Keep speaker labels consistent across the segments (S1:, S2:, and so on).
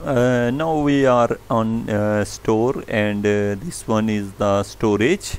S1: Now we are on store, and this one is the storage.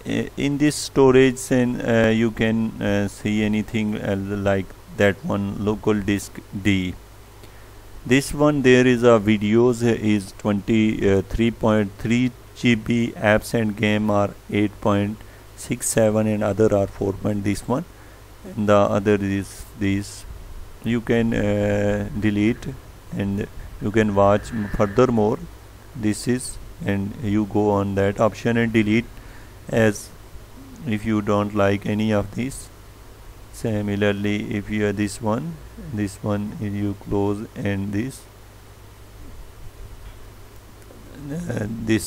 S1: In this storage, and you can see anything like that one, local disk D. This one, there is a videos is 23.3 GB, apps and game are 8.67, and other are 4. This one, and the other is this. You can delete, and you can watch furthermore. This is, and you go on that option and delete as if you don't like any of these. Similarly, if you are this one you close, and this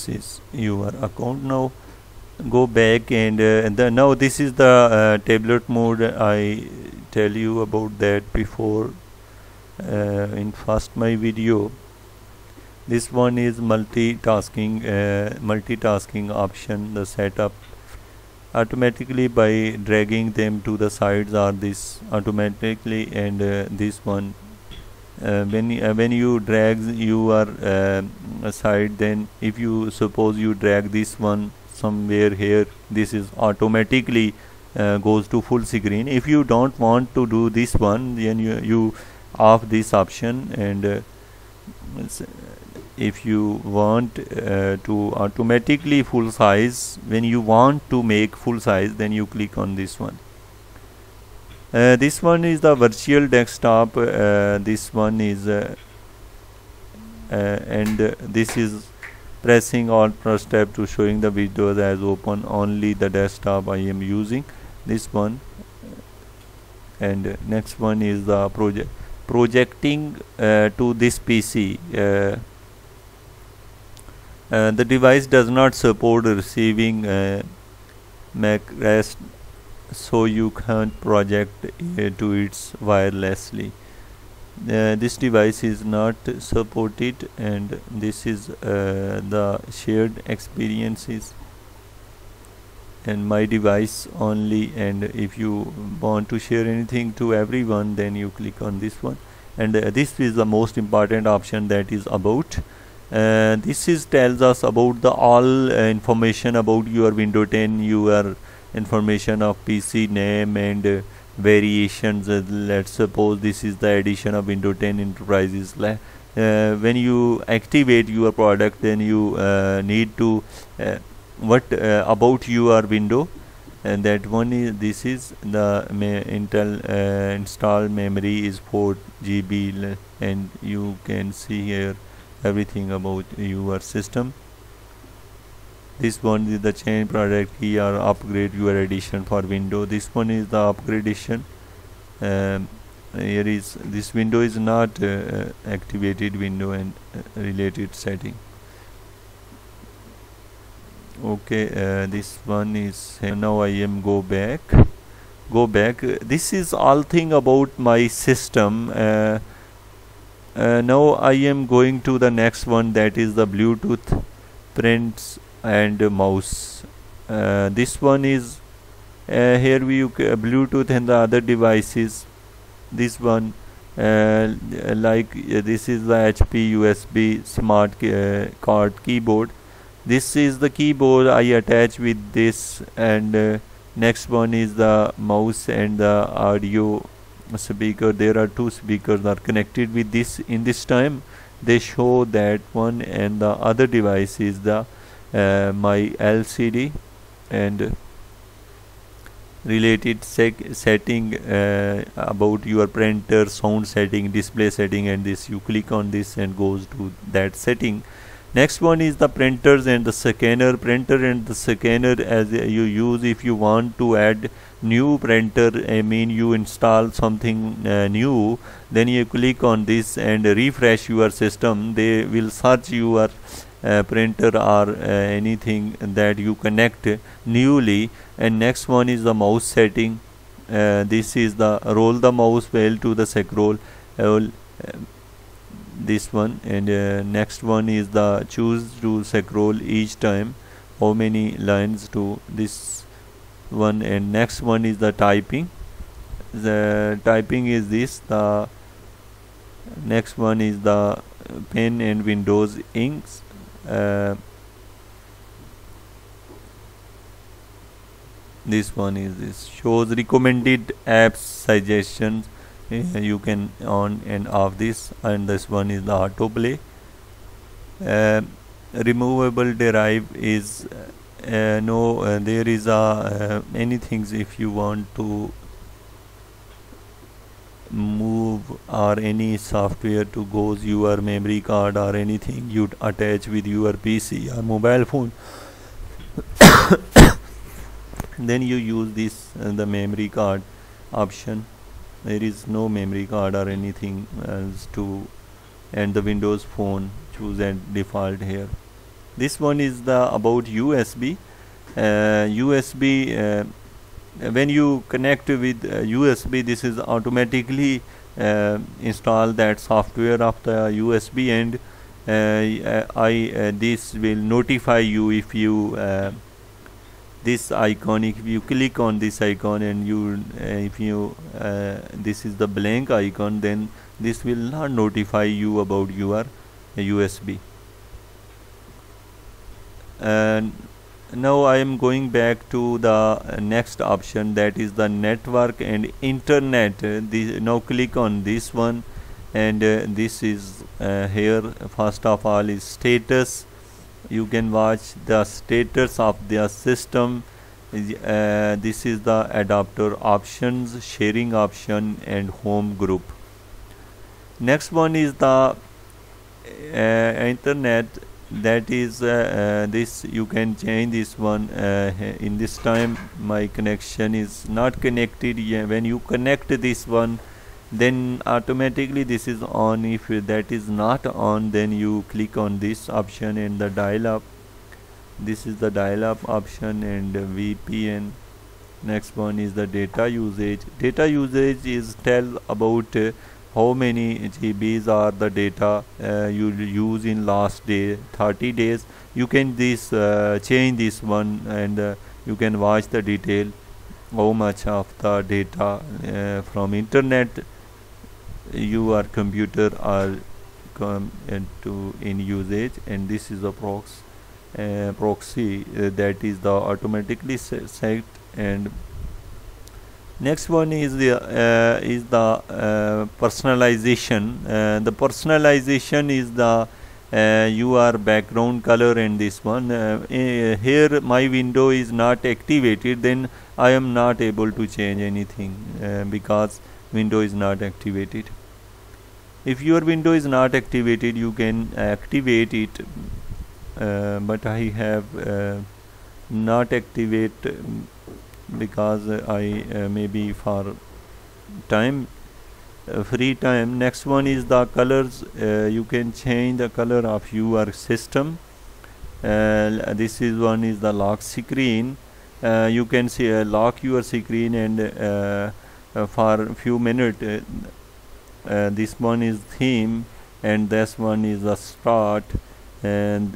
S1: is your account. Now go back, and now this is the tablet mode. I tell you about that before in first my video. This one is multitasking option, the setup automatically by dragging them to the sides, or this automatically, and this one when you drag your side, then if you suppose you drag this one somewhere here, this is automatically goes to full screen. If you don't want to do this one, then you off this option, and if you want to automatically full size, when you want to make full size, then you click on this one. This one is the virtual desktop. This one is and this is pressing Alt plus tab to showing the videos as open. Only the desktop I am using this one. And next one is the projecting to this PC. The device does not support receiving MAC REST, so you can't project to it wirelessly. This device is not supported, and this is the shared experiences and my device only. And if you want to share anything to everyone, then you click on this one. And this is the most important option, that is about. This is tells us about the all information about your Windows 10, your information of PC name and variations. Let's suppose this is the edition of Windows 10 Enterprises. When you activate your product, then you need to what about your window, and that one is, this is the Intel installed memory is 4 GB, and you can see here everything about your system. This one is the change product key or upgrade your edition for window. This one is the upgradation. Here is this window is not activated window, and related setting. Okay, this one is now I am go back. This is all thing about my system. Now I am going to the next one, that is the Bluetooth prints and mouse. This one is here we Bluetooth and the other devices. This one like this is the HP USB smart card keyboard. This is the keyboard I attach with this, and next one is the mouse and the audio speaker. There are two speakers are connected with this. In this time they show that one, and the other device is the my LCD and related setting about your printer, sound setting, display setting, and this you click on this and goes to that setting. Next one is the printers and the scanner. Printer and the scanner as you use if you want to add new printer, I mean you install something new, then you click on this and refresh your system. They will search your printer or anything that you connect newly. And next one is the mouse setting. This is the roll the mouse wheel to the scroll, this one. And next one is the choose to scroll each time, how many lines to this one. And next one is the typing. The typing is this. The next one is the pen and Windows inks. This one is this shows recommended apps suggestions. You can on and off this, and this one is the autoplay. uh, Removable drive is no there is a anything if you want to move or any software to goes your memory card or anything you attach with your PC or mobile phone, then you use this the memory card option. There is no memory card or anything else to, and the Windows phone choose at default here. This one is the about USB. When you connect with USB, this is automatically install that software of the USB, and this will notify you if you this icon, if you click on this icon and you if you this is the blank icon, then this will not notify you about your USB. And now I am going back to the next option, that is the network and internet. Now click on this one, and this is here first of all is status. You can watch the status of their system. This is the adapter options, sharing option, and home group. Next one is the internet. That is this you can change this one. In this time my connection is not connected. When you connect this one, then automatically this is on. If that is not on, then you click on this option and the dial up. This is the dial up option and VPN. Next one is the data usage. Data usage is tell about how many GBs are the data you use in last day 30 days. You can this change this one, and you can watch the detail how much of the data from internet your computer are come into in usage. And this is a proxy that is the automatically set. And next one is the personalization. The personalization is the your background color, and this one here my window is not activated, then I am not able to change anything because window is not activated. If your window is not activated, you can activate it, but I have not activate because I maybe for time free time. Next one is the colors. You can change the color of your system. This is one is the lock screen. You can see lock your screen, and for a few minutes this one is theme, and this one is the start, and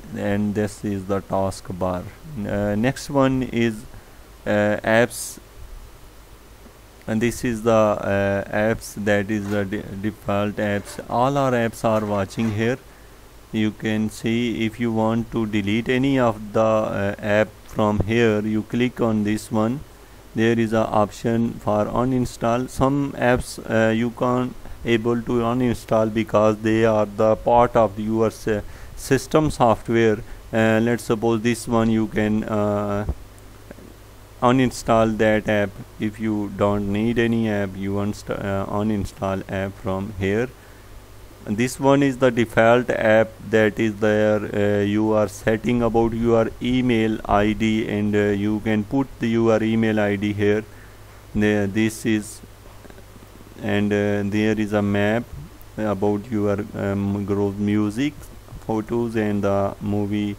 S1: this is the taskbar. Next one is apps, and this is the apps, that is the default apps. All our apps are watching here. You can see if you want to delete any of the app from here, you click on this one. There is a option for uninstall. Some apps you can't able to uninstall because they are the part of your system software. Let's suppose this one you can uninstall that app. If you don't need any app, you uninstall app from here. This one is the default app that is there. You are setting about your email ID, and you can put your email ID here. This is, and there is a map about your music, photos, and the movie,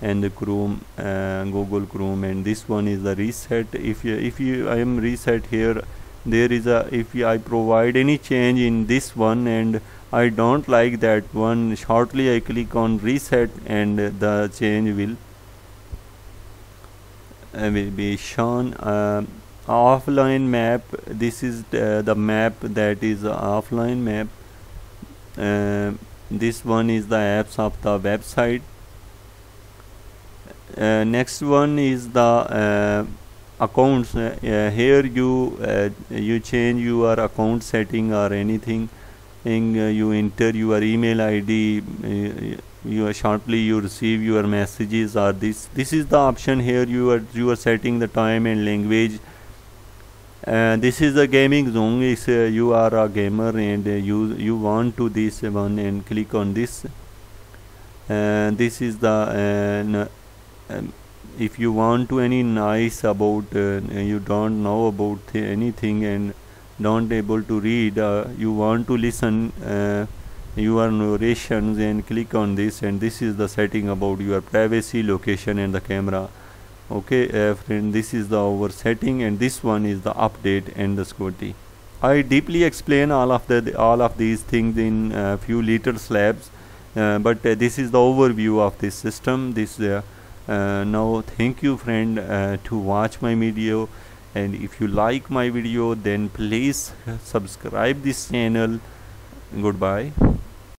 S1: and the Chrome, Google Chrome. And this one is the reset. If I am reset here, there is a, if I provide any change in this one and I don't like that one, shortly I click on reset and the change will be shown. Offline map, this is the map that is offline map. This one is the apps of the website. Next one is the accounts. Here you change your account setting or anything. You enter your email ID. You shortly you receive your messages, or this is the option. Here you are setting the time and language. This is the gaming zone. If you are a gamer and you want to this one, and click on this. This is the if you want to any nice about you don't know about anything and don't able to read, you want to listen your narrations, and click on this, and this is the setting about your privacy, location and the camera. Okay friend, this is the our setting, and this one is the update and the security. I deeply explain all of these things in few little slabs, but this is the overview of this system. Now thank you friend to watch my video, and if you like my video then please subscribe this channel. Goodbye.